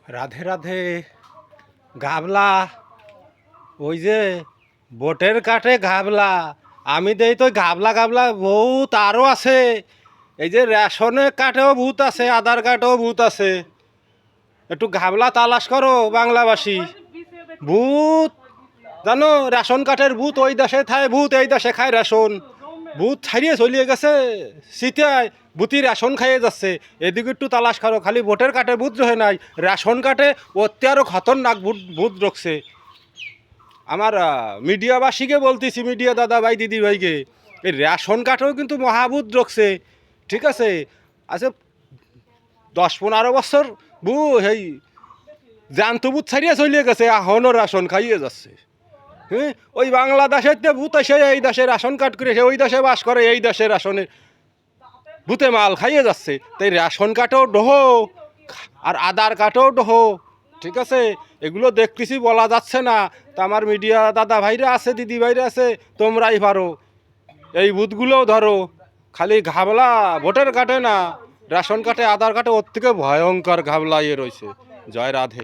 রাধে রাধে। ঘাবলা, ওই যে বোটের কাঠে ঘাবলা, আমি দেই তো ঘাবলা ঘাবলা বহুত আরও আছে। এই যে রেশনের কাঠেও ভূত আছে, আধার কার্ডেও ভূত আছে। একটু ঘাবলা তালাশ করো বাংলাবাসী। ভূত জানো, রেশন কাঠের ভূত ওই দেশে খায় ভূত, এই দেশে খায় রেশন। ভূত ছাড়িয়ে চলিয়ে গেছে সিটায়, ভূতি রেশন খাইয়ে যাচ্ছে। এদিকে একটু তালাশ করো, খালি ভোটের কাঠে ভূত রহে নাই, রেশন কাঠে অতি আরও খতরনাক ভূত ভূত ঢুকছে। আমার মিডিয়াবাসীকে বলতেছি, মিডিয়া দাদা ভাই দিদি ভাইকে, এই রেশন কাঠেও কিন্তু মহাভূত ঢুকছে। ঠিক আছে, আচ্ছা 10-15 বছর এই জ্যান্ত ভূত ছাড়িয়ে চলিয়ে গেছে, এখনও রেশন খাইয়ে যাচ্ছে। হ্যাঁ, ওই বাংলাদেশের যে ভূত এসে এই দেশে রেশন কার্ড করে ওই দেশে বাস করে, এই দেশে রেশনের ভূতে মাল খাইয়ে যাচ্ছে। তাই রেশন কার্ডেও ডোহো আর আধার কার্ডেও ডোহো। ঠিক আছে, এগুলো দেখতেছি, বলা যাচ্ছে না। তা আমার মিডিয়া দাদা ভাইরা আছে, দিদি ভাইরা আছে, তোমরাই পারো, এই ভূতগুলোও ধরো। খালি ঘাবলা ভোটের কার্ডে না, রেশন কার্ডে আধার কার্ডে ওর থেকে ভয়ঙ্কর ঘাবলা ইয়ে রয়েছে। জয় রাধে।